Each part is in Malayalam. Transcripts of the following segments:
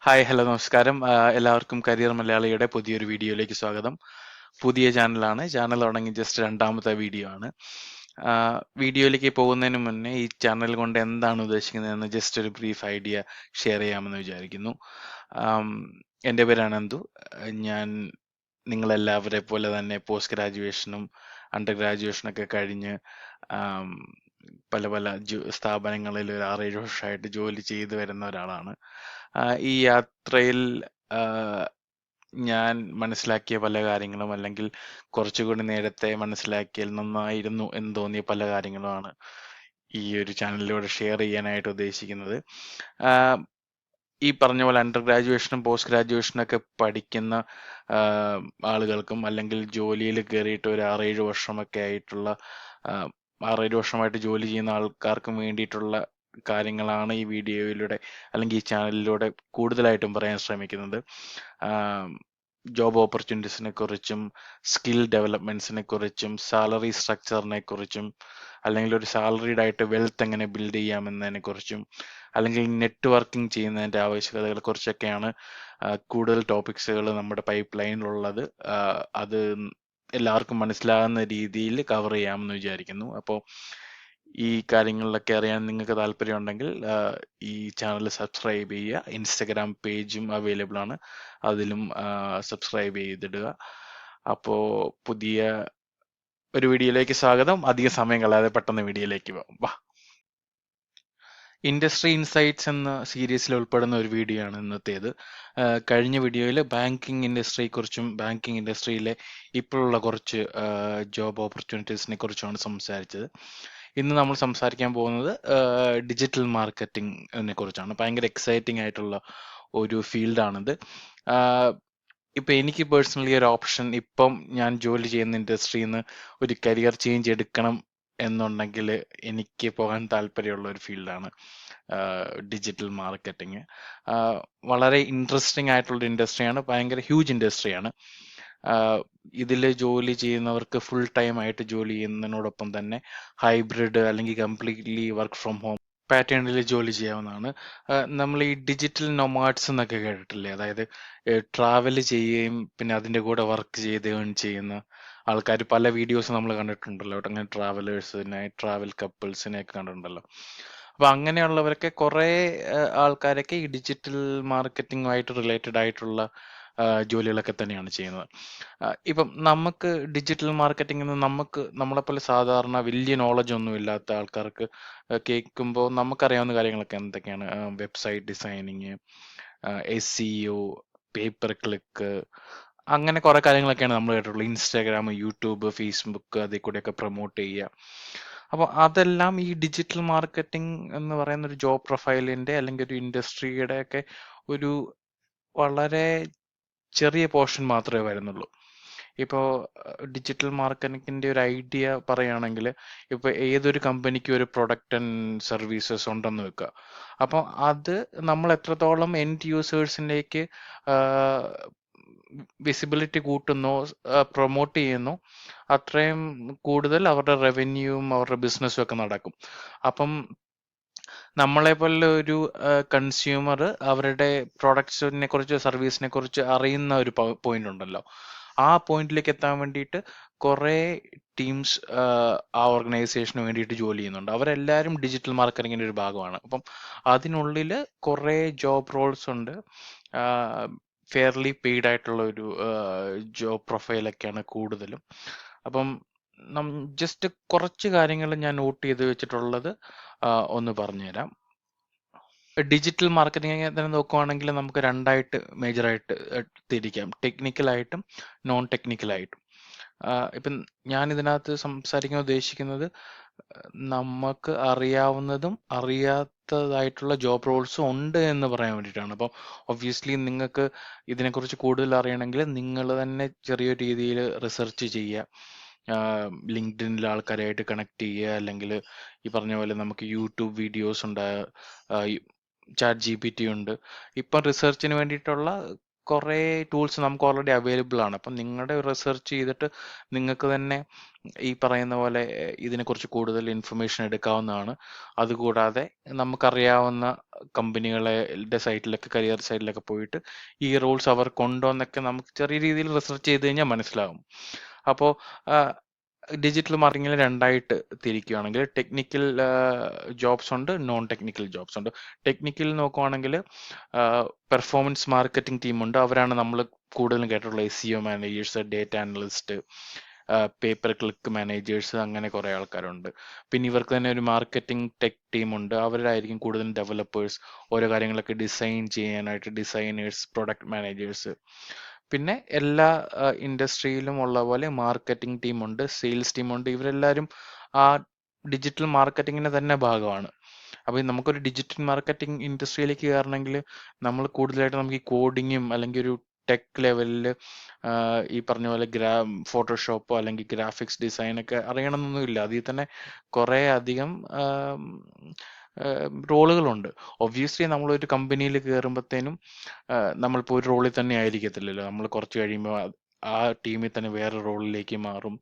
ഹായ് ഹലോ നമസ്കാരം. എല്ലാവർക്കും കരിയർ മലയാളിയുടെ പുതിയൊരു വീഡിയോയിലേക്ക് സ്വാഗതം. പുതിയ ചാനലാണ്. ചാനൽ തുടങ്ങി ജസ്റ്റ് രണ്ടാമത്തെ വീഡിയോ ആണ്. വീഡിയോയിലേക്ക് പോകുന്നതിന് മുന്നേ ഈ ചാനൽ കൊണ്ട് എന്താണ് ഉദ്ദേശിക്കുന്നതെന്ന് ജസ്റ്റ് ഒരു ബ്രീഫ് ഐഡിയ ഷെയർ ചെയ്യാമെന്ന് വിചാരിക്കുന്നു. ആം, എൻ്റെ പേര് അനന്തു. ഞാൻ നിങ്ങളെല്ലാവരെ പോലെ തന്നെ പോസ്റ്റ് ഗ്രാജുവേഷനും അണ്ടർ ഗ്രാജുവേഷനൊക്കെ കഴിഞ്ഞ് ആം, പല പല സ്ഥാപനങ്ങളിൽ ഒരു 6-7 വർഷമായിട്ട് ജോലി ചെയ്തു വരുന്ന ഒരാളാണ്. ഈ യാത്രയിൽ ആ, ഞാൻ മനസ്സിലാക്കിയ പല കാര്യങ്ങളും അല്ലെങ്കിൽ കുറച്ചുകൂടി നേരത്തെ മനസ്സിലാക്കിയാൽ നന്നായിരുന്നു എന്ന് തോന്നിയ പല കാര്യങ്ങളുമാണ് ഈ ഒരു ചാനലിലൂടെ ഷെയർ ചെയ്യാനായിട്ട് ഉദ്ദേശിക്കുന്നത്. ആ, ഈ പറഞ്ഞ പോലെ അണ്ടർ ഗ്രാജുവേഷനും പോസ്റ്റ് ഗ്രാജുവേഷനും ഒക്കെ പഠിക്കുന്ന ആ, ആളുകൾക്കും അല്ലെങ്കിൽ ജോലിയിൽ കയറിയിട്ട് ഒരു 6-7 വർഷമൊക്കെ ആയിട്ടുള്ള ആ, 6-7 വർഷമായിട്ട് ജോലി ചെയ്യുന്ന ആൾക്കാർക്കും വേണ്ടിയിട്ടുള്ള കാര്യങ്ങളാണ് ഈ വീഡിയോയിലൂടെ അല്ലെങ്കിൽ ഈ ചാനലിലൂടെ കൂടുതലായിട്ടും പറയാൻ ശ്രമിക്കുന്നത്. ജോബ് ഓപ്പർച്യൂണിറ്റീസിനെ കുറിച്ചും സ്കിൽ ഡെവലപ്മെന്റ്സിനെ കുറിച്ചും സാലറി സ്ട്രക്ചറിനെ കുറിച്ചും അല്ലെങ്കിൽ ഒരു സാലറീഡ് ആയിട്ട് വെൽത്ത് എങ്ങനെ ബിൽഡ് ചെയ്യാമെന്നതിനെ കുറിച്ചും അല്ലെങ്കിൽ നെറ്റ്വർക്കിംഗ് ചെയ്യുന്നതിൻ്റെ ആവശ്യകതകളെ കുറിച്ചൊക്കെയാണ് കൂടുതൽ ടോപ്പിക്സുകൾ നമ്മുടെ പൈപ്പ് ലൈനിലുള്ളത്. അത് എല്ലാവർക്കും മനസ്സിലാകുന്ന രീതിയിൽ കവർ ചെയ്യാമെന്ന് വിചാരിക്കുന്നു. അപ്പോൾ ഈ കാര്യങ്ങളിലൊക്കെ അറിയാൻ നിങ്ങൾക്ക് താല്പര്യമുണ്ടെങ്കിൽ ഈ ചാനൽ സബ്സ്ക്രൈബ് ചെയ്യുക. ഇൻസ്റ്റഗ്രാം പേജും അവൈലബിൾ ആണ്, അതിലും സബ്സ്ക്രൈബ് ചെയ്തിടുക. അപ്പോൾ പുതിയ ഒരു വീഡിയോയിലേക്ക് സ്വാഗതം. അധികം സമയം കളയാതെ പെട്ടെന്ന് വീഡിയോയിലേക്ക് പോകാം. വാ. ഇൻഡസ്ട്രി ഇൻസൈറ്റ്സ് എന്ന സീരീസിൽ ഉൾപ്പെടുന്ന ഒരു വീഡിയോ ആണ് ഇന്നത്തേത്. കഴിഞ്ഞ വീഡിയോയിൽ ബാങ്കിങ് ഇൻഡസ്ട്രിയെ കുറിച്ചും ബാങ്കിങ് ഇൻഡസ്ട്രിയിലെ ഇപ്പോഴുള്ള കുറച്ച് ജോബ് ഓപ്പർച്യൂണിറ്റീസിനെ കുറിച്ചുമാണ് സംസാരിച്ചത്. ഇന്ന് നമ്മൾ സംസാരിക്കാൻ പോകുന്നത് ഡിജിറ്റൽ മാർക്കറ്റിംഗിനെ കുറിച്ചാണ്. ഭയങ്കര എക്സൈറ്റിംഗ് ആയിട്ടുള്ള ഒരു ഫീൽഡാണിത്. ഇപ്പം എനിക്ക് പേഴ്സണലി ഒരു ഓപ്ഷൻ, ഇപ്പം ഞാൻ ജോലി ചെയ്യുന്ന ഇൻഡസ്ട്രിയിൽ നിന്ന് ഒരു കരിയർ ചേഞ്ച് എടുക്കണം എന്നുണ്ടെങ്കിൽ എനിക്ക് പോകാൻ താല്പര്യമുള്ള ഒരു ഫീൽഡാണ് ഡിജിറ്റൽ മാർക്കറ്റിംഗ്. വളരെ ഇൻട്രസ്റ്റിംഗ് ആയിട്ടുള്ള ഇൻഡസ്ട്രിയാണ്, ഭയങ്കര ഹ്യൂജ് ഇൻഡസ്ട്രിയാണ്. ഇതിൽ ജോലി ചെയ്യുന്നവർക്ക് ഫുൾ ടൈം ആയിട്ട് ജോലി ചെയ്യുന്നതിനോടൊപ്പം തന്നെ ഹൈബ്രിഡ് അല്ലെങ്കിൽ കംപ്ലീറ്റ്ലി വർക്ക് ഫ്രം ഹോം പാറ്റേണിൽ ജോലി ചെയ്യാവുന്നതാണ്. നമ്മൾ ഈ ഡിജിറ്റൽ നൊമാഡ്സ് എന്നൊക്കെ കേട്ടിട്ടില്ലേ? അതായത് ട്രാവൽ ചെയ്യുകയും പിന്നെ അതിൻ്റെ കൂടെ വർക്ക് ചെയ്യുകയും ചെയ്യുന്ന ആൾക്കാർ പല വീഡിയോസ് നമ്മൾ കണ്ടിട്ടുണ്ടല്ലോ. അങ്ങനെ ട്രാവലേഴ്സിനെ, ട്രാവൽ കപ്പിൾസിനെ ഒക്കെ കണ്ടിട്ടുണ്ടല്ലോ. അപ്പൊ അങ്ങനെയുള്ളവരൊക്കെ കുറെ ആൾക്കാരൊക്കെ ഈ ഡിജിറ്റൽ മാർക്കറ്റിംഗുമായിട്ട് റിലേറ്റഡ് ആയിട്ടുള്ള ജോലികളൊക്കെ തന്നെയാണ് ചെയ്യുന്നത്. ഇപ്പം നമുക്ക് ഡിജിറ്റൽ മാർക്കറ്റിംഗ് എന്ന് നമ്മളെപ്പോലെ സാധാരണ വലിയ നോളജ് ഒന്നും ഇല്ലാത്ത ആൾക്കാർക്ക് കേൾക്കുമ്പോൾ നമുക്കറിയാവുന്ന കാര്യങ്ങളൊക്കെ എന്തൊക്കെയാണ്? Website designing, SEO, paper click, അങ്ങനെ കുറെ കാര്യങ്ങളൊക്കെയാണ് നമ്മൾ കേട്ടിട്ടുള്ളത്. ഇൻസ്റ്റാഗ്രാം, യൂട്യൂബ്, ഫേസ്ബുക്ക്, അതിൽ കൂടെയൊക്കെ പ്രൊമോട്ട് ചെയ്യുക. അപ്പോൾ അതെല്ലാം ഈ ഡിജിറ്റൽ മാർക്കറ്റിംഗ് എന്ന് പറയുന്ന ഒരു ജോബ് പ്രൊഫൈലിന്റെ അല്ലെങ്കിൽ ഒരു ഇൻഡസ്ട്രിയുടെ ഒക്കെ ഒരു വളരെ ചെറിയ പോർഷൻ മാത്രമേ വരുന്നുള്ളൂ. ഇപ്പോൾ ഡിജിറ്റൽ മാർക്കറ്റിംഗിന്റെ ഒരു ഐഡിയ പറയുകയാണെങ്കിൽ, ഇപ്പോൾ ഏതൊരു കമ്പനിക്കും ഒരു പ്രൊഡക്റ്റ് ആൻഡ് സർവീസസ് ഉണ്ടെന്ന് വെക്കുക. അപ്പോൾ അത് നമ്മൾ എത്രത്തോളം എൻഡ് യൂസേഴ്സിലേക്ക് വിസിബിലിറ്റി കൂട്ടുന്നോ, പ്രൊമോട്ട് ചെയ്യുന്നു, അത്രയും കൂടുതൽ അവരുടെ റവന്യൂവും അവരുടെ ബിസിനസ്സും ഒക്കെ നടക്കും. അപ്പം നമ്മളെ പോലെ ഒരു കൺസ്യൂമർ അവരുടെ പ്രൊഡക്ട്സിനെ കുറിച്ച് സർവീസിനെ കുറിച്ച് അറിയുന്ന ഒരു പോയിന്റ് ഉണ്ടല്ലോ. ആ പോയിന്റിലേക്ക് എത്താൻ വേണ്ടിയിട്ട് കുറേ ടീംസ് ആ ഓർഗനൈസേഷന് വേണ്ടിയിട്ട് ജോലി ചെയ്യുന്നുണ്ട്. അവരെല്ലാവരും ഡിജിറ്റൽ മാർക്കറ്റിങ്ങിന്റെ ഒരു ഭാഗമാണ്. അപ്പം അതിനുള്ളിൽ കുറേ ജോബ് റോൾസ് ഉണ്ട്. ഫെയർലി പെയ്ഡ് ആയിട്ടുള്ള ഒരു ജോബ് പ്രൊഫൈലൊക്കെയാണ് കൂടുതലും. അപ്പം ജസ്റ്റ് കുറച്ച് കാര്യങ്ങൾ ഞാൻ നോട്ട് ചെയ്ത് വെച്ചിട്ടുള്ളത് ഒന്ന് പറഞ്ഞുതരാം. ഡിജിറ്റൽ മാർക്കറ്റിംഗ് തന്നെ നോക്കുവാണെങ്കിൽ നമുക്ക് രണ്ടായിട്ട് മേജറായിട്ട് തിരിക്കാം: ടെക്നിക്കലായിട്ടും നോൺ ടെക്നിക്കലായിട്ടും. ഇപ്പം ഞാൻ ഇതിനകത്ത് സംസാരിക്കാൻ ഉദ്ദേശിക്കുന്നത് നമുക്ക് അറിയാവുന്നതും അറിയാത്തതായിട്ടുള്ള ജോബ് റോൾസും ഉണ്ട് എന്ന് പറയാൻ വേണ്ടിയിട്ടാണ്. അപ്പം ഒബ്വിയസ്ലി നിങ്ങൾക്ക് ഇതിനെക്കുറിച്ച് കൂടുതൽ അറിയണമെങ്കിൽ നിങ്ങൾ തന്നെ ചെറിയ രീതിയിൽ റിസർച്ച് ചെയ്യുക. ലിങ്ക്ഡിനിൽ ആൾക്കാരായിട്ട് കണക്ട് ചെയ്യുക, അല്ലെങ്കിൽ ഈ പറഞ്ഞ പോലെ നമുക്ക് യൂട്യൂബ് വീഡിയോസ് ഉണ്ട്, ചാറ്റ് GPT ഉണ്ട്. ഇപ്പം റിസർച്ചിന് വേണ്ടിയിട്ടുള്ള കുറേ ടൂൾസ് നമുക്ക് ഓൾറെഡി അവൈലബിൾ ആണ്. അപ്പം നിങ്ങളുടെ റിസർച്ച് ചെയ്തിട്ട് നിങ്ങൾക്ക് തന്നെ ഈ പറയുന്ന പോലെ ഇതിനെക്കുറിച്ച് കൂടുതൽ ഇൻഫർമേഷൻ എടുക്കാവുന്നതാണ്. അതുകൂടാതെ നമുക്കറിയാവുന്ന കമ്പനികളുടെ സൈറ്റിലൊക്കെ കരിയർ സൈറ്റിലൊക്കെ പോയിട്ട് ഈ റോൾസ് അവർക്കുണ്ടോ എന്നൊക്കെ നമുക്ക് ചെറിയ രീതിയിൽ റിസർച്ച് ചെയ്ത് കഴിഞ്ഞാൽ മനസ്സിലാവും. അപ്പോൾ ഡിജിറ്റൽ മാർക്കറ്റിംഗിൽ രണ്ടായിട്ട് തിരിക്കുകയാണെങ്കിൽ ടെക്നിക്കൽ ജോബ്സ് ഉണ്ട്, നോൺ ടെക്നിക്കൽ ജോബ്സ് ഉണ്ട്. ടെക്നിക്കൽ നോക്കുവാണെങ്കിൽ പെർഫോമൻസ് മാർക്കറ്റിംഗ് ടീമുണ്ട്. അവരാണ് നമ്മൾ കൂടുതലും കേട്ടിട്ടുള്ള SEO managers, data analyst, paper click managers, അങ്ങനെ കുറേ ആൾക്കാരുണ്ട്. പിന്നെ ഇവർക്ക് തന്നെ ഒരു മാർക്കറ്റിംഗ് ടെക് ടീമുണ്ട്. അവരായിരിക്കും കൂടുതലും ഡെവലപ്പേഴ്സ്, ഓരോ കാര്യങ്ങളൊക്കെ ഡിസൈൻ ചെയ്യാനായിട്ട് ഡിസൈനേഴ്സ്, പ്രൊഡക്റ്റ് മാനേജേഴ്സ്. പിന്നെ എല്ലാ ഇൻഡസ്ട്രിയിലും ഉള്ള പോലെ മാർക്കറ്റിംഗ് ടീമുണ്ട്, സെയിൽസ് ടീമുണ്ട്. ഇവരെല്ലാവരും ആ ഡിജിറ്റൽ മാർക്കറ്റിങ്ങിന്റെ തന്നെ ഭാഗമാണ്. അപ്പോൾ നമുക്കൊരു ഡിജിറ്റൽ മാർക്കറ്റിംഗ് ഇൻഡസ്ട്രിയിലേക്ക് കയറണമെങ്കിൽ നമ്മൾ കൂടുതലായിട്ട് നമുക്ക് ഈ കോഡിങ്ങും അല്ലെങ്കിൽ ഒരു ടെക് ലെവലിൽ ഈ പറഞ്ഞ പോലെ ഫോട്ടോഷോപ്പോ അല്ലെങ്കിൽ ഗ്രാഫിക്സ് ഡിസൈനൊക്കെ അറിയണമെന്നൊന്നുമില്ല. അതിൽ തന്നെ കുറേ അധികം റോളുകളുണ്ട്. ഒബ്വിയസ്ലി നമ്മളൊരു കമ്പനിയിൽ കയറുമ്പോഴത്തേനും നമ്മളിപ്പോൾ ഒരു റോളിൽ തന്നെ ആയിരിക്കത്തില്ലല്ലോ. നമ്മൾ കുറച്ച് കഴിയുമ്പോൾ ആ ടീമിൽ തന്നെ വേറെ റോളിലേക്ക് മാറും.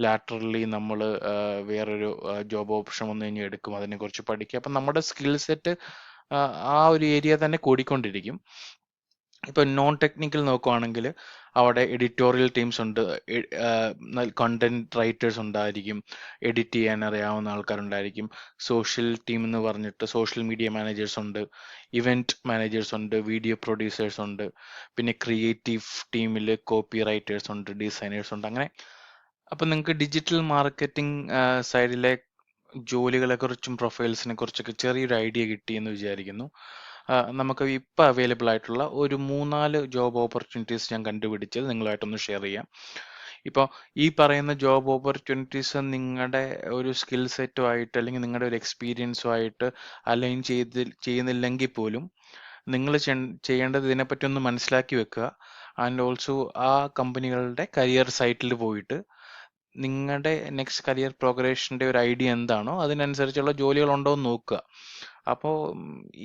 ലാറ്ററലി നമ്മൾ വേറൊരു ജോബ് ഓപ്ഷൻ വന്നു കഴിഞ്ഞാൽ എടുക്കും, അതിനെക്കുറിച്ച് പഠിക്കുക. അപ്പം നമ്മുടെ സ്കിൽ സെറ്റ് ആ ഒരു ഏരിയ തന്നെ കൂടിക്കൊണ്ടിരിക്കും. ഇപ്പം നോൺ ടെക്നിക്കൽ നോക്കുവാണെങ്കിൽ അവിടെ എഡിറ്റോറിയൽ ടീംസ് ഉണ്ട്, കണ്ടന്റ് റൈറ്റേഴ്സ് ഉണ്ടായിരിക്കും, എഡിറ്റ് ചെയ്യാൻ അറിയാവുന്ന ആൾക്കാരുണ്ടായിരിക്കും. സോഷ്യൽ ടീം എന്ന് പറഞ്ഞിട്ട് സോഷ്യൽ മീഡിയ മാനേജേഴ്സ് ഉണ്ട്, ഇവന്റ് മാനേജേഴ്സ് ഉണ്ട്, വീഡിയോ പ്രൊഡ്യൂസേഴ്സ് ഉണ്ട്. പിന്നെ ക്രിയേറ്റീവ് ടീമിൽ കോപ്പി റൈറ്റേഴ്സ് ഉണ്ട്, ഡിസൈനേഴ്സ് ഉണ്ട്. അങ്ങനെ അപ്പം നിങ്ങൾക്ക് ഡിജിറ്റൽ മാർക്കറ്റിംഗ് സൈഡിലെ ജോലികളെ കുറിച്ചും പ്രൊഫൈൽസിനെ കുറിച്ചൊക്കെ ചെറിയൊരു ഐഡിയ കിട്ടി എന്ന് വിചാരിക്കുന്നു. നമുക്ക് ഇപ്പോൾ അവൈലബിൾ ആയിട്ടുള്ള ഒരു 3-4 ജോബ് ഓപ്പർച്യൂണിറ്റീസ് ഞാൻ കണ്ടുപിടിച്ചത് നിങ്ങളുമായിട്ടൊന്ന് ഷെയർ ചെയ്യാം. ഇപ്പോൾ ഈ പറയുന്ന ജോബ് ഓപ്പർച്യൂണിറ്റീസ് നിങ്ങളുടെ ഒരു സ്കിൽ സെറ്റുമായിട്ട് അല്ലെങ്കിൽ നിങ്ങളുടെ ഒരു എക്സ്പീരിയൻസുമായിട്ട് അലൈൻ ചെയ്യുന്നില്ലെങ്കിൽ പോലും നിങ്ങൾ ചെയ്യേണ്ടത് ഇതിനെപ്പറ്റി ഒന്ന് മനസ്സിലാക്കി വെക്കുക. ആൻഡ് ഓൾസോ ആ കമ്പനികളുടെ കരിയർ സൈറ്റിൽ പോയിട്ട് നിങ്ങളുടെ നെക്സ്റ്റ് കരിയർ പ്രോഗ്രഷൻ്റെ ഒരു ഐഡിയ എന്താണോ അതിനനുസരിച്ചുള്ള ജോലികളുണ്ടോ എന്ന് നോക്കുക. അപ്പോൾ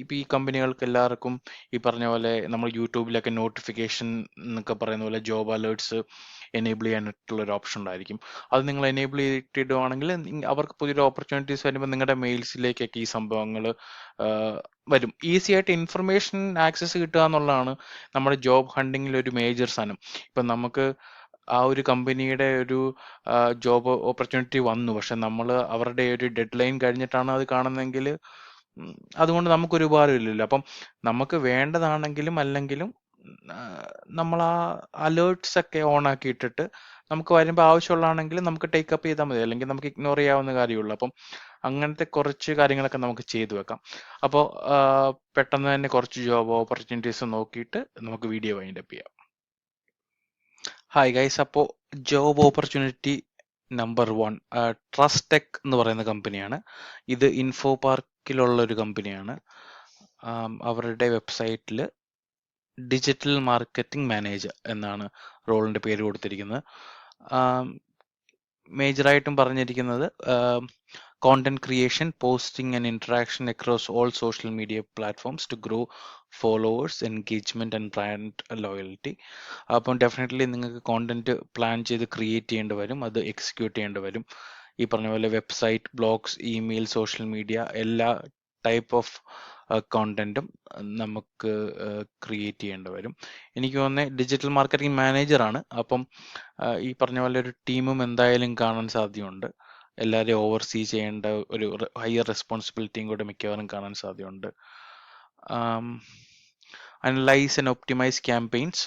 ഇപ്പോൾ ഈ കമ്പനികൾക്ക് എല്ലാവർക്കും ഈ പറഞ്ഞ പോലെ നമ്മൾ യൂട്യൂബിലൊക്കെ നോട്ടിഫിക്കേഷൻ എന്നൊക്കെ പറയുന്ന പോലെ ജോബ് അലേർട്ട്സ് എനേബിൾ ചെയ്യാനായിട്ടുള്ള ഒരു ഓപ്ഷൻ ഉണ്ടായിരിക്കും. അത് നിങ്ങൾ എനേബിൾ ചെയ്തിടുവാണെങ്കിൽ അവർക്ക് പുതിയൊരു ഓപ്പർച്യൂണിറ്റീസ് വരുമ്പോൾ നിങ്ങളുടെ മെയിൽസിലേക്കൊക്കെ ഈ സംഭവങ്ങൾ വരും. ഈസി ആയിട്ട് ഇൻഫർമേഷൻ ആക്സസ് കിട്ടുക എന്നുള്ളതാണ് നമ്മുടെ ജോബ് ഹണ്ടിങ്ങിൽ ഒരു മേജർ സാധനം. ഇപ്പം നമുക്ക് ആ ഒരു കമ്പനിയുടെ ഒരു ജോബ് ഓപ്പർച്യൂണിറ്റി വന്നു, പക്ഷെ നമ്മൾ അവരുടെ ഒരു ഡെഡ് ലൈൻ കഴിഞ്ഞിട്ടാണ് അത് കാണുന്നതെങ്കിൽ അതുകൊണ്ട് നമുക്കൊരു ഉപകാരമില്ലല്ലോ. അപ്പം നമുക്ക് വേണ്ടതാണെങ്കിലും അല്ലെങ്കിലും നമ്മൾ ആ അലേർട്ട്സ് ഒക്കെ ഓൺ ആക്കിയിട്ടിട്ട് നമുക്ക് വരുമ്പോൾ ആവശ്യമുള്ളതാണെങ്കിൽ നമുക്ക് ടേക്കപ്പ് ചെയ്താൽ മതി, അല്ലെങ്കിൽ നമുക്ക് ഇഗ്നോർ ചെയ്യാവുന്ന കാര്യമുള്ളൂ. അപ്പം അങ്ങനത്തെ കുറച്ച് കാര്യങ്ങളൊക്കെ നമുക്ക് ചെയ്തു വെക്കാം. അപ്പോൾ പെട്ടെന്ന് തന്നെ കുറച്ച് ജോബ് ഓപ്പർച്യൂണിറ്റീസ് നോക്കിയിട്ട് നമുക്ക് വീഡിയോ വൈൻഡപ്പ് ചെയ്യാം. ഹായ് ഗൈസ്, അപ്പോൾ job opportunity number 1 trust tech എന്ന് പറയുന്ന കമ്പനിയാണ്. ഇത് ഇൻഫോ പാർക്കിലുള്ള ഒരു കമ്പനിയാണ്. അവരുടെ വെബ്സൈറ്റിൽ ഡിജിറ്റൽ മാർക്കറ്റിംഗ് മാനേജർ എന്നാണ് റോളിൻ്റെ പേര് കൊടുത്തിരിക്കുന്നത്. മേജറായിട്ടും പറഞ്ഞിരിക്കുന്നത് content creation, posting and interaction across all social media platforms to grow followers, engagement and brand loyalty. അപ്പം ഡെഫിനറ്റ്ലി നിങ്ങൾക്ക് കോണ്ടന്റ് പ്ലാൻ ചെയ്ത് ക്രിയേറ്റ് ചെയ്യേണ്ടി വരും, അത് എക്സിക്യൂട്ട് ചെയ്യേണ്ടി വരും. ഈ പറഞ്ഞ പോലെ website, blogs, email, social media എല്ലാ ടൈപ്പ് ഓഫ് കോണ്ടന്റും നമുക്ക് ക്രിയേറ്റ് ചെയ്യേണ്ടി വരും. എനിക്ക് തോന്നുന്നത് ഡിജിറ്റൽ മാർക്കറ്റിംഗ് മാനേജറാണ്. അപ്പം ഈ പറഞ്ഞ പോലെ ഒരു ടീമും എന്തായാലും കാണാൻ സാധ്യതയുണ്ട്. എല്ലാവരെയും ഓവർസീ ചെയ്യേണ്ട ഒരു ഹയർ റെസ്പോൺസിബിലിറ്റിയും കൂടെ മിക്കവാറും കാണാൻ സാധ്യതയുണ്ട്. Analyse and optimise campaigns.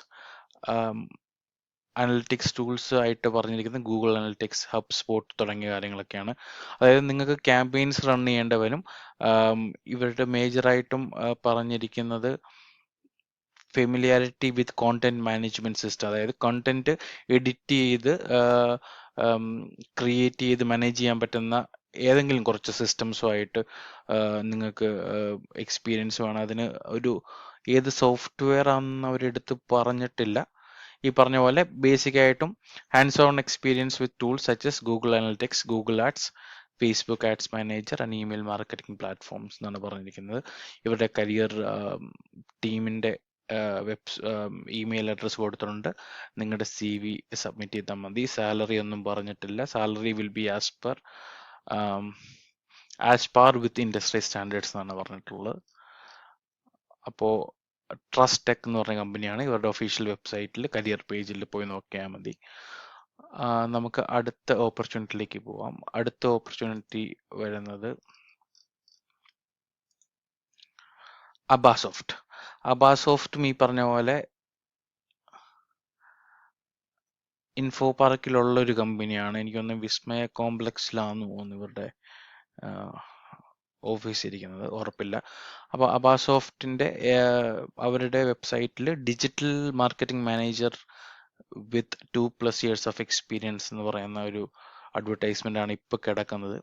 Analytics tools ആയിട്ട് പറഞ്ഞിരിക്കുന്നത് ഗൂഗിൾ അനലിറ്റിക്സ്, ഹബ് സ്പോട്ട് തുടങ്ങിയ കാര്യങ്ങളൊക്കെയാണ്. അതായത് നിങ്ങൾക്ക് ക്യാമ്പയിൻസ് റൺ ചെയ്യേണ്ടി വരും. ഇവരുടെ മേജറായിട്ടും പറഞ്ഞിരിക്കുന്നത് ഫെമിലിയാരിറ്റി വിത്ത് കോണ്ടന്റ് മാനേജ്മെന്റ് സിസ്റ്റം, അതായത് കണ്ടന്റ് എഡിറ്റ് ചെയ്ത് ക്രിയേറ്റ് ചെയ്ത് മാനേജ് ചെയ്യാൻ പറ്റുന്ന ഏതെങ്കിലും കുറച്ച് സിസ്റ്റംസുമായിട്ട് നിങ്ങൾക്ക് എക്സ്പീരിയൻസ് വേണം. അതിന് ഒരു ഏത് സോഫ്റ്റ്വെയർ ആണെന്ന് അവരെടുത്ത് പറഞ്ഞിട്ടില്ല. ഈ പറഞ്ഞ പോലെ ബേസിക് ആയിട്ടും hands on experience with tools such as Google Analytics, Google Ads, Facebook Ads manager and email marketing platforms എന്നാണ് പറഞ്ഞിരിക്കുന്നത്. ഇവരുടെ കരിയർ ടീമിൻ്റെ ഇമെയിൽ അഡ്രസ്സ് കൊടുത്തിട്ടുണ്ട്. നിങ്ങളുടെ CV സബ്മിറ്റ് ചെയ്താൽ മതി. സാലറി ഒന്നും പറഞ്ഞിട്ടില്ല. Salary will be as per with industry standards എന്നാണ് പറഞ്ഞിട്ടുള്ളത്. അപ്പോൾ ട്രസ്റ്റ് ടെക് എന്ന് പറഞ്ഞ കമ്പനിയാണ്. ഇവരുടെ ഒഫീഷ്യൽ വെബ്സൈറ്റിൽ കരിയർ പേജിൽ പോയി നോക്കിയാൽ മതി. നമുക്ക് അടുത്ത ഓപ്പർച്യൂണിറ്റിയിലേക്ക് പോവാം. അടുത്ത ഓപ്പർച്യൂണിറ്റി വരുന്നത് അബാസോഫ്റ്റ്. അബാസോഫ്റ്റും ഈ പറഞ്ഞ പോലെ ഇൻഫോ പാർക്കിലുള്ള ഒരു കമ്പനിയാണ്. എനിക്ക് തോന്നുന്നു വിസ്മയ കോംപ്ലക്സിലാന്ന് തോന്നുന്നു ഇവരുടെ ഓഫീസ് ഇരിക്കുന്നത്, ഉറപ്പില്ല. അപ്പോൾ അബാസോഫ്റ്റിന്റെ അവരുടെ വെബ്സൈറ്റിൽ digital marketing manager with 2+ years of experience എന്ന് പറയുന്ന ഒരു അഡ്വർടൈസ്മെന്റ് ആണ് ഇപ്പൊ കിടക്കുന്നത്.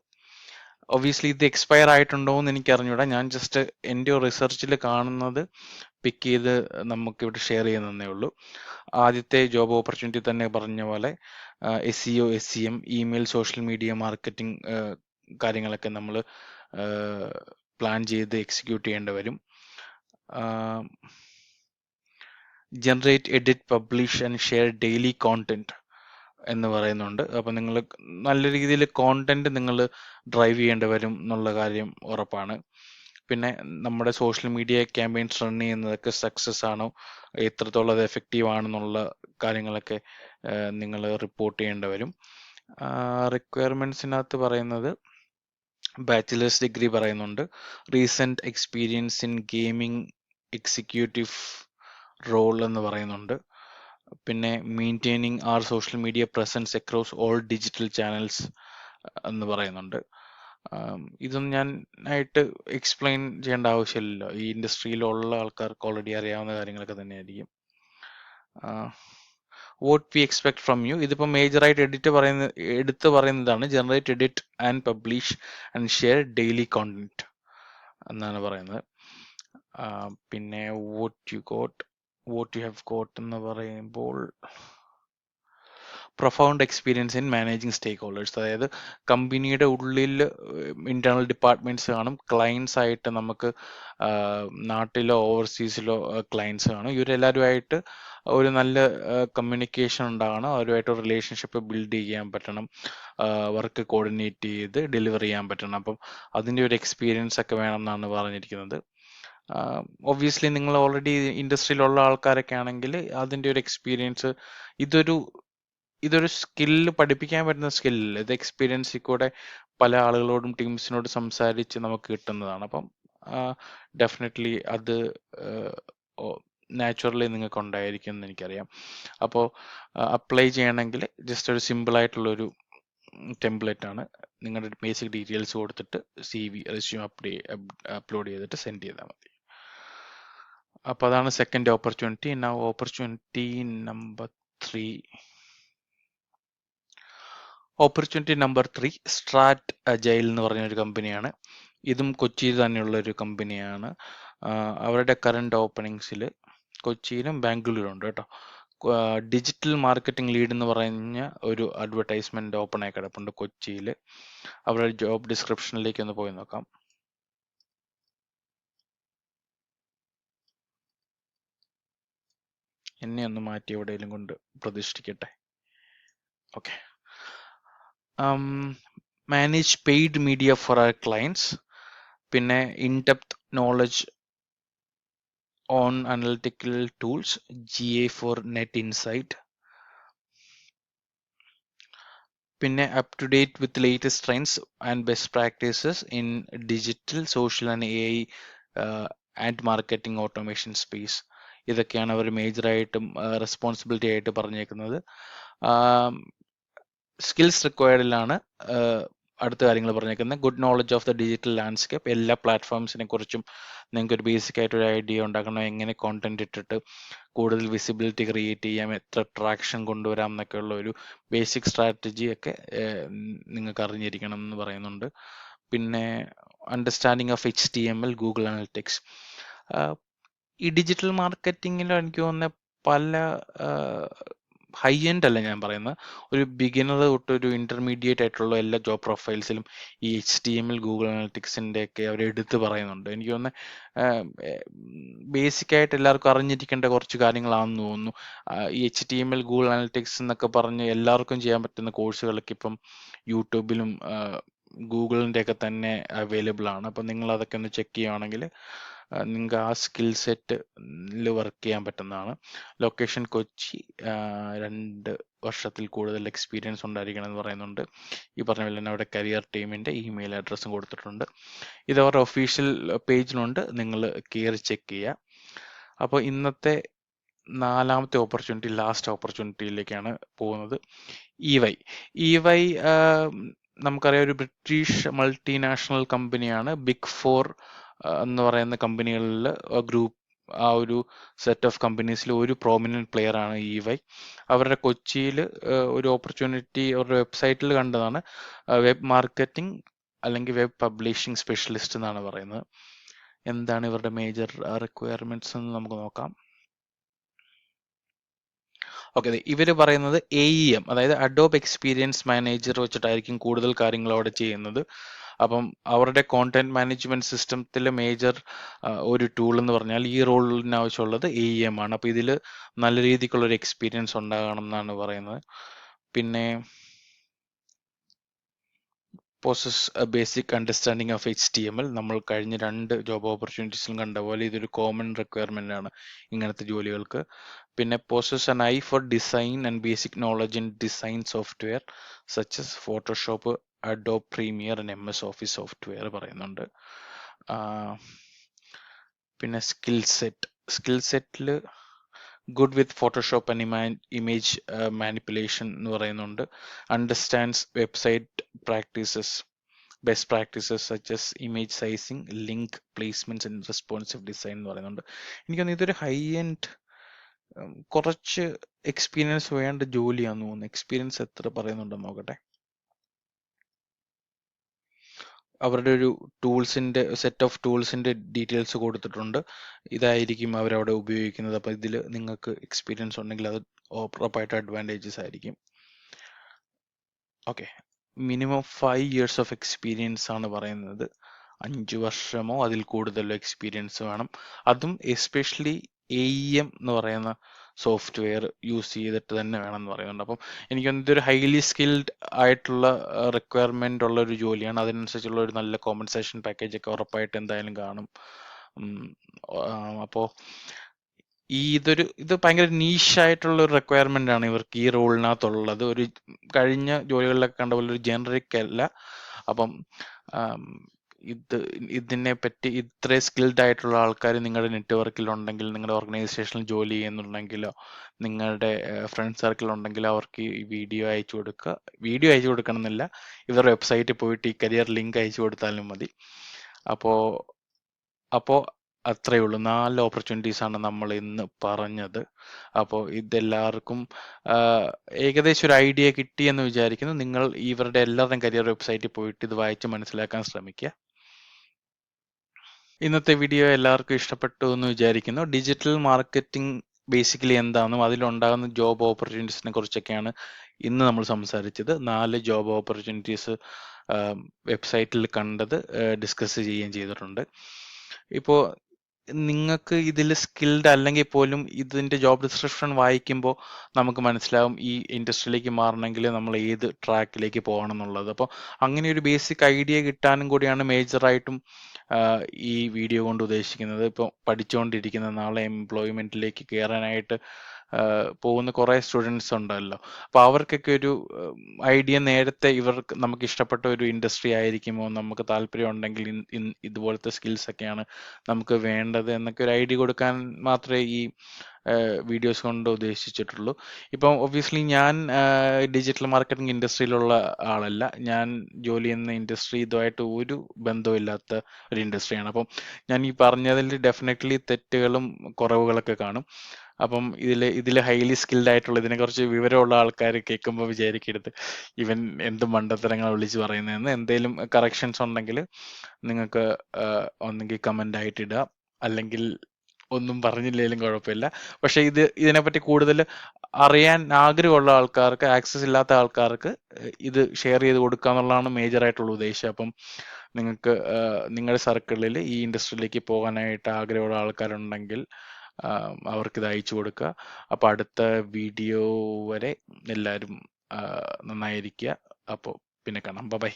ഒബ്വിയസ്ലി ഇത് എക്സ്പയർ ആയിട്ടുണ്ടോ എന്ന് എനിക്ക് അറിഞ്ഞൂടാ. ഞാൻ ജസ്റ്റ് എൻ്റെ റിസർച്ചിൽ കാണുന്നത് പിക്ക് ചെയ്ത് നമുക്ക് ഇവിടെ ഷെയർ ചെയ്യുന്നതേ ഉള്ളൂ. ആദ്യത്തെ ജോബ് ഓപ്പർച്യൂണിറ്റി തന്നെ പറഞ്ഞ പോലെ SEO, SEM, email, social media marketing കാര്യങ്ങളൊക്കെ നമ്മൾ പ്ലാൻ ചെയ്ത് എക്സിക്യൂട്ട് ചെയ്യേണ്ടി വരും. Generate, edit, publish and share daily content എന്ന് പറയുന്നുണ്ട്. അപ്പം നിങ്ങൾ നല്ല രീതിയിൽ കോണ്ടന്റ് നിങ്ങൾ ഡ്രൈവ് ചെയ്യേണ്ടി വരും എന്നുള്ള കാര്യം ഉറപ്പാണ്. പിന്നെ നമ്മുടെ സോഷ്യൽ മീഡിയ ക്യാമ്പയിൻസ് റൺ ചെയ്യുന്നതൊക്കെ സക്സസ് ആണോ, എത്രത്തോളം അത് എഫക്റ്റീവ് ആണെന്നുള്ള കാര്യങ്ങളൊക്കെ നിങ്ങൾ റിപ്പോർട്ട് ചെയ്യേണ്ടി വരും. റിക്വയർമെന്റ്സിനകത്ത് പറയുന്നത് ബാച്ചിലേഴ്സ് ഡിഗ്രി പറയുന്നുണ്ട്. Recent experience in gaming executive role എന്ന് പറയുന്നുണ്ട്. പിന്നെ maintaining our social media presence across all digital channels എന്ന് പറയുന്നുണ്ട്. ഇതൊന്നും ഞാൻ ആയിട്ട് എക്സ്പ്ലെയിൻ ചെയ്യേണ്ട ആവശ്യമില്ലല്ലോ. ഈ ഇൻഡസ്ട്രിയിലുള്ള ആൾക്കാർക്ക് ഓൾറെഡി അറിയാവുന്ന കാര്യങ്ങളൊക്കെ തന്നെയായിരിക്കും. What we expect from you, ഇതിപ്പോൾ മേജറായിട്ട് എടുത്ത് പറയുന്നതാണ്. Generate, edit and publish and share daily content എന്നാണ് പറയുന്നത്. പിന്നെ വാട്ട് യു ഹാവ് ഗോട്ട് എന്ന് പറയുമ്പോൾ profound experience in managing stakeholders, അതായത് കമ്പനിയുടെ ഉള്ളിൽ ഇന്റേണൽ ഡിപ്പാർട്ട്മെന്റ്സ് കാണും, ക്ലയൻസ് ആയിട്ട് നമുക്ക് നാട്ടിലോ ഓവർസീസിലോ ക്ലയൻസ് കാണും. ഇവരെല്ലാവരുമായിട്ട് ഒരു നല്ല കമ്മ്യൂണിക്കേഷൻ ഉണ്ടാകണം, അവരുമായിട്ട് റിലേഷൻഷിപ്പ് ബിൽഡ് ചെയ്യാൻ പറ്റണം, വർക്ക് കോർഡിനേറ്റ് ചെയ്ത് ഡെലിവർ ചെയ്യാൻ പറ്റണം. അപ്പം അതിൻ്റെ ഒരു എക്സ്പീരിയൻസ് ഒക്കെ വേണം എന്നാണ് പറഞ്ഞിരിക്കുന്നത്. ഒബ്വിയസ്ലി നിങ്ങൾ ഓൾറെഡി ഇൻഡസ്ട്രിയിലുള്ള ആൾക്കാരൊക്കെ ആണെങ്കിൽ അതിൻ്റെ ഒരു എക്സ്പീരിയൻസ്, ഇതൊരു സ്കില്ല്, പഠിപ്പിക്കാൻ പറ്റുന്ന സ്കില്ല്. ഇത് എക്സ്പീരിയൻസിൽ കൂടെ പല ആളുകളോടും ടീംസിനോട് സംസാരിച്ച് നമുക്ക് കിട്ടുന്നതാണ്. അപ്പം ഡെഫിനറ്റ്ലി അത് നാച്ചുറലി നിങ്ങൾക്ക് ഉണ്ടായിരിക്കും എന്ന് എനിക്കറിയാം. അപ്പോൾ അപ്ലൈ ചെയ്യണമെങ്കിൽ ജസ്റ്റ് ഒരു സിമ്പിൾ ആയിട്ടുള്ളൊരു ടെംപ്ലേറ്റ് ആണ്. നിങ്ങളുടെ ബേസിക് ഡീറ്റെയിൽസ് കൊടുത്തിട്ട് CV, റെസ്യൂം അപ്ലോഡ് ചെയ്തിട്ട് സെൻഡ് ചെയ്താൽ മതി. അപ്പോൾ അതാണ് second opportunity. Now opportunity number 3. Opportunity number 3 Strat Agile എന്ന് പറഞ്ഞ ഒരു കമ്പനിയാണ്. ഇതും കൊച്ചിയിൽ തന്നെയുള്ള ഒരു കമ്പനിയാണ്. അവരുടെ കറണ്ട് ഓപ്പണിങ്സിൽ കൊച്ചിയിലും ബാംഗ്ലൂരിലും ഉണ്ട് കേട്ടോ. ഡിജിറ്റൽ മാർക്കറ്റിംഗ് ലീഡ് എന്ന് പറഞ്ഞ ഒരു അഡ്വർടൈസ്മെന്റ് ഓപ്പൺ ആയി കിടപ്പുണ്ട് കൊച്ചിയിൽ. അവരുടെ ജോബ് ഡിസ്ക്രിപ്ഷനിലേക്ക് ഒന്ന് പോയി നോക്കാം. എന്നെ ഒന്ന് മാറ്റി എവിടെയെങ്കിലും കൊണ്ട് പ്രതിഷ്ഠിക്കട്ടെ. Okay. Manage paid media for our clients, പിന്നെ in depth knowledge on analytical tools, GA four net insight, പിന്നെ up to date with latest trends and best practices in digital, social and AI and marketing automation space. ഇതൊക്കെയാണ് അവർ മേജറായിട്ടും റെസ്പോൺസിബിലിറ്റി ആയിട്ട് പറഞ്ഞേക്കുന്നത്. സ്കിൽസ് റിക്വയർഡിലാണ് അടുത്ത കാര്യങ്ങൾ പറഞ്ഞേക്കുന്നത്. Good knowledge of the digital landscape, എല്ലാ പ്ലാറ്റ്ഫോംസിനെ കുറിച്ചും നിങ്ങൾക്ക് ഒരു ബേസിക് ആയിട്ടൊരു ഐഡിയ ഉണ്ടാക്കണം. എങ്ങനെ കോണ്ടന്റ് ഇട്ടിട്ട് കൂടുതൽ വിസിബിലിറ്റി ക്രിയേറ്റ് ചെയ്യാം, എത്ര ട്രാക്ഷൻ കൊണ്ടുവരാം എന്നൊക്കെയുള്ള ഒരു ബേസിക് സ്ട്രാറ്റജി ഒക്കെ നിങ്ങൾക്ക് അറിഞ്ഞിരിക്കണം എന്ന് പറയുന്നുണ്ട്. പിന്നെ understanding of HTML, Google analytics. ഈ ഡിജിറ്റൽ മാർക്കറ്റിങ്ങിൽ എനിക്ക് തോന്നുന്ന പല ഹൈ എൻഡ് അല്ല ഞാൻ പറയുന്നത്, ഒരു ബിഗിനർ തൊട്ട് ഒരു ഇന്റർമീഡിയറ്റ് ആയിട്ടുള്ള എല്ലാ ജോബ് പ്രൊഫൈൽസിലും ഈ HTML, ഗൂഗിൾ അനലിറ്റിക്സിന്റെ ഒക്കെ അവർ എടുത്ത് പറയുന്നുണ്ട്. എനിക്ക് തോന്നുന്നത് ബേസിക് ആയിട്ട് എല്ലാവർക്കും അറിഞ്ഞിരിക്കേണ്ട കുറച്ച് കാര്യങ്ങളാണെന്ന് തോന്നുന്നു. ഈ HTML, ഗൂഗിൾ അനലിറ്റിക്സ് എന്നൊക്കെ പറഞ്ഞ് എല്ലാവർക്കും ചെയ്യാൻ പറ്റുന്ന കോഴ്സുകളൊക്കെ ഇപ്പം യൂട്യൂബിലും ഗൂഗിളിൻ്റെ ഒക്കെ തന്നെ അവൈലബിൾ ആണ്. അപ്പം നിങ്ങൾ അതൊക്കെ ഒന്ന് ചെക്ക് ചെയ്യുകയാണെങ്കിൽ നിങ്ങൾക്ക് ആ സ്കിൽ സെറ്റിൽ വർക്ക് ചെയ്യാൻ പറ്റുന്നതാണ്. ലൊക്കേഷൻ കൊച്ചി, 2 വർഷത്തിൽ കൂടുതൽ എക്സ്പീരിയൻസ് ഉണ്ടായിരിക്കണം എന്ന് പറയുന്നുണ്ട്. ഈ പറഞ്ഞ പോലെ തന്നെ അവിടെ കരിയർ ടീമിൻ്റെ ഇമെയിൽ അഡ്രസ്സും കൊടുത്തിട്ടുണ്ട്. ഇത് അവരുടെ ഒഫീഷ്യൽ പേജിലുണ്ട്, നിങ്ങൾ കയറി ചെക്ക് ചെയ്യുക. അപ്പോൾ ഇന്നത്തെ 4ാമത്തെ ഓപ്പർച്യൂണിറ്റി, ലാസ്റ്റ് ഓപ്പർച്യൂണിറ്റിയിലേക്കാണ് പോകുന്നത്. EY. EY നമുക്കറിയാം, ഒരു ബ്രിട്ടീഷ് മൾട്ടിനാഷണൽ കമ്പനിയാണ്. ബിഗ് ഫോർ എന്ന് പറയുന്ന കമ്പനികളിൽ ഗ്രൂപ്പ്, ആ ഒരു സെറ്റ് ഓഫ് കമ്പനീസിൽ ഒരു പ്രോമിനന്റ് പ്ലെയർ ആണ് EY. അവരുടെ കൊച്ചിയിൽ ഒരു ഓപ്പർച്യൂണിറ്റി അവരുടെ വെബ്സൈറ്റിൽ കണ്ടതാണ്. വെബ് മാർക്കറ്റിംഗ് അല്ലെങ്കിൽ വെബ് പബ്ലിഷിംഗ് സ്പെഷ്യലിസ്റ്റ് എന്നാണ് പറയുന്നത്. എന്താണ് ഇവരുടെ മേജർ റിക്വയർമെന്റ്സ് എന്ന് നമുക്ക് നോക്കാം. ഓക്കെ, ഇവര് പറയുന്നത് AEM, അതായത് അഡോബ് എക്സ്പീരിയൻസ് മാനേജർ വെച്ചിട്ടായിരിക്കും കൂടുതൽ കാര്യങ്ങൾ അവിടെ ചെയ്യുന്നത്. അപ്പം അവരുടെ കോണ്ടന്റ് മാനേജ്മെന്റ് സിസ്റ്റത്തിലെ മേജർ ഒരു ടൂൾ എന്ന് പറഞ്ഞാൽ ഈ റോളിന് ആവശ്യമുള്ളത് AEM ആണ്. അപ്പോൾ ഇതിൽ നല്ല രീതിക്കുള്ള ഒരു എക്സ്പീരിയൻസ് ഉണ്ടാകണം എന്നാണ് പറയുന്നത്. പിന്നെ poses A basic understanding of HTML. നമ്മൾ കഴിഞ്ഞ 2 ജോബ് ഓപ്പർച്യൂണിറ്റീസിലും കണ്ട പോലെ ഇതൊരു കോമൺ റിക്വയർമെന്റ് ആണ് ഇങ്ങനത്തെ ജോലികൾക്ക്. പിന്നെ possess an eye for design and basic knowledge in design software such as Photoshop, Adobe Premiere and MS office software പറയുന്നുണ്ട്. പിന്നെ സ്കിൽ സെറ്റിൽ good with Photoshop and image manipulation എന്ന് പറയുന്നുണ്ട്. Understands website practices, best practices such as image sizing, link placements and responsive design എന്ന് പറയുന്നുണ്ട്. എനിക്ക് തോന്നുന്നു ഇതൊരു ഹൈ എൻഡ് കുറച്ച് എക്സ്പീരിയൻസ് വേണ്ട ജോലിയാന്ന് തോന്നുന്നു. എക്സ്പീരിയൻസ് എത്ര പറയുന്നുണ്ടെന്ന് നോക്കട്ടെ. അവരുടെ ഒരു ടൂൾസിന്റെ സെറ്റ് ഓഫ് ടൂൾസിന്റെ ഡീറ്റെയിൽസ് കൊടുത്തിട്ടുണ്ട്. ഇതായിരിക്കും അവരവിടെ ഉപയോഗിക്കുന്നത്. അപ്പോൾ ഇതിൽ നിങ്ങൾക്ക് എക്സ്പീരിയൻസ് ഉണ്ടെങ്കിൽ അത് ഉറപ്പായിട്ട് അഡ്വാൻറ്റേജസ് ആയിരിക്കും. Okay, minimum 5 years of experience ആണ് പറയുന്നത്. 5 വർഷമോ അതിൽ കൂടുതലോ എക്സ്പീരിയൻസ് വേണം. അതും എസ്പെഷ്യലി AEM എന്ന് പറയുന്ന സോഫ്റ്റ്വെയർ യൂസ് ചെയ്തിട്ട് തന്നെ വേണം എന്ന് പറയുന്നുണ്ട്. അപ്പം എനിക്ക് തോന്നുന്നു ഇതൊരു ഹൈലി സ്കിൽഡ് ആയിട്ടുള്ള റിക്വയർമെന്റ് ഉള്ള ഒരു ജോലിയാണ്. അതിനനുസരിച്ചുള്ള ഒരു നല്ല കോമ്പൻസേഷൻ പാക്കേജ് ഒക്കെ ഉറപ്പായിട്ട് എന്തായാലും കാണും. അപ്പോൾ ഇത് ഭയങ്കര നീഷായിട്ടുള്ള ഒരു റിക്വയർമെന്റ് ആണ് ഇവർക്ക് ഈ റോളിനകത്തുള്ളത്. ഒരു കഴിഞ്ഞ ജോലികളിലൊക്കെ കണ്ട പോലെ ഒരു ജനറിക് അല്ല. അപ്പം ഇതിനെ പറ്റി ഇത്ര സ്കിൽഡ് ആയിട്ടുള്ള ആൾക്കാർ നിങ്ങളുടെ നെറ്റ്വർക്കിൽ ഉണ്ടെങ്കിൽ, നിങ്ങളുടെ ഓർഗനൈസേഷനിൽ ജോലി ചെയ്യുന്നുണ്ടെങ്കിലോ നിങ്ങളുടെ ഫ്രണ്ട് സർക്കിൾ ഉണ്ടെങ്കിലോ അവർക്ക് ഈ വീഡിയോ അയച്ചു കൊടുക്കുക. വീഡിയോ അയച്ചു കൊടുക്കണം എന്നില്ല, ഇവരുടെ വെബ്സൈറ്റിൽ പോയിട്ട് ഈ കരിയർ ലിങ്ക് അയച്ചു കൊടുത്താലും മതി. അപ്പോൾ അത്രയേ ഉള്ളൂ. 4 ഓപ്പർച്യൂണിറ്റീസ് ആണ് നമ്മൾ ഇന്ന് പറഞ്ഞത്. അപ്പോൾ ഇതെല്ലാവർക്കും ഏകദേശം ഒരു ഐഡിയ കിട്ടിയെന്ന് വിചാരിക്കുന്നു. നിങ്ങൾ ഇവരുടെ എല്ലാവരുടെയും കരിയർ വെബ്സൈറ്റിൽ പോയിട്ട് ഇത് വായിച്ച് മനസ്സിലാക്കാൻ ശ്രമിക്കുക. ഇന്നത്തെ വീഡിയോ എല്ലാവർക്കും ഇഷ്ടപ്പെട്ടു എന്ന് വിചാരിക്കുന്നു. ഡിജിറ്റൽ മാർക്കറ്റിംഗ് ബേസിക്കലി എന്താണെന്നും അതിലുണ്ടാകുന്ന ജോബ് ഓപ്പർച്യൂണിറ്റീസിനെ കുറിച്ചൊക്കെയാണ് ഇന്ന് നമ്മൾ സംസാരിച്ചത്. 4 ജോബ് ഓപ്പർച്യൂണിറ്റീസ് വെബ്സൈറ്റിൽ കണ്ടത് ഡിസ്കസ് ചെയ്യുകയും ചെയ്തിട്ടുണ്ട്. ഇപ്പോൾ നിങ്ങൾക്ക് ഇതിൽ സ്കിൽഡ് അല്ലെങ്കിൽ പോലും ഇതിന്റെ ജോബ് ഡിസ്ക്രിപ്ഷൻ വായിക്കുമ്പോൾ നമുക്ക് മനസ്സിലാവും ഈ ഇൻഡസ്ട്രിയിലേക്ക് മാറണമെങ്കിൽ നമ്മൾ ഏത് ട്രാക്കിലേക്ക് പോകണം എന്നുള്ളത്. അപ്പോൾ അങ്ങനെ ഒരു ബേസിക് ഐഡിയ കിട്ടാനും കൂടിയാണ് മേജറായിട്ടും ഈ വീഡിയോ കൊണ്ട് ഉദ്ദേശിക്കുന്നത്. ഇപ്പോൾ പഠിച്ചുകൊണ്ടിരിക്കുന്ന നാളെ എംപ്ലോയ്മെന്റിലേക്ക് കയറാനായിട്ട് പോകുന്ന കുറേ സ്റ്റുഡൻസ് ഉണ്ടല്ലോ. അപ്പോൾ അവർക്കൊക്കെ ഒരു ഐഡിയ നേരത്തെ നമുക്ക് ഇഷ്ടപ്പെട്ട ഒരു ഇൻഡസ്ട്രി ആയിരിക്കുമോ, നമുക്ക് താല്പര്യം ഉണ്ടെങ്കിൽ ഇതുപോലത്തെ സ്കിൽസ് ഒക്കെയാണ് നമുക്ക് വേണ്ടത് എന്നൊക്കെ ഒരു ഐഡിയ കൊടുക്കാൻ മാത്രമേ ഈ വീഡിയോസ് കൊണ്ട് ഉദ്ദേശിച്ചിട്ടുള്ളൂ. ഇപ്പം ഒബ്വിയസ്ലി ഞാൻ ഡിജിറ്റൽ മാർക്കറ്റിംഗ് ഇൻഡസ്ട്രിയിലുള്ള ആളല്ല. ഞാൻ ജോലി ചെയ്യുന്ന ഇൻഡസ്ട്രി ഇതുമായിട്ട് ഒരു ബന്ധമില്ലാത്ത ഒരു ഇൻഡസ്ട്രിയാണ്. അപ്പം ഞാൻ ഈ പറഞ്ഞതിൽ ഡെഫിനറ്റ്ലി തെറ്റുകളും കുറവുകളൊക്കെ കാണും. അപ്പം ഇതിൽ ഹൈലി സ്കിൽഡ് ആയിട്ടുള്ള ഇതിനെക്കുറിച്ച് വിവരമുള്ള ആൾക്കാർ കേൾക്കുമ്പോൾ വിചാരിക്കരുത് ഇവൻ എന്ത് മണ്ടത്തരങ്ങൾ വിളിച്ച് പറയുന്നതെന്ന്. എന്തെങ്കിലും കറക്ഷൻസ് ഉണ്ടെങ്കിൽ നിങ്ങൾക്ക് ഒന്നെങ്കിൽ കമൻ്റ് ആയിട്ട് ഇടുക, അല്ലെങ്കിൽ ഒന്നും പറഞ്ഞില്ലെങ്കിലും കുഴപ്പമില്ല. പക്ഷെ ഇതിനെപ്പറ്റി കൂടുതൽ അറിയാൻ ആഗ്രഹമുള്ള ആൾക്കാർക്ക്, ആക്സസ് ഇല്ലാത്ത ആൾക്കാർക്ക് ഇത് ഷെയർ ചെയ്ത് കൊടുക്കുക എന്നുള്ളതാണ് മേജർ ആയിട്ടുള്ള ഉദ്ദേശം. അപ്പം നിങ്ങൾക്ക് നിങ്ങളുടെ സർക്കിളിൽ ഈ ഇൻഡസ്ട്രിയിലേക്ക് പോകാനായിട്ട് ആഗ്രഹമുള്ള ആൾക്കാരുണ്ടെങ്കിൽ അവർക്ക് ഇത് അയച്ചു കൊടുക്കുക. അപ്പോൾ അടുത്ത വീഡിയോ വരെ എല്ലാവരും നന്നായിരിക്കുക. അപ്പോൾ പിന്നെ കാണാം. ബൈ.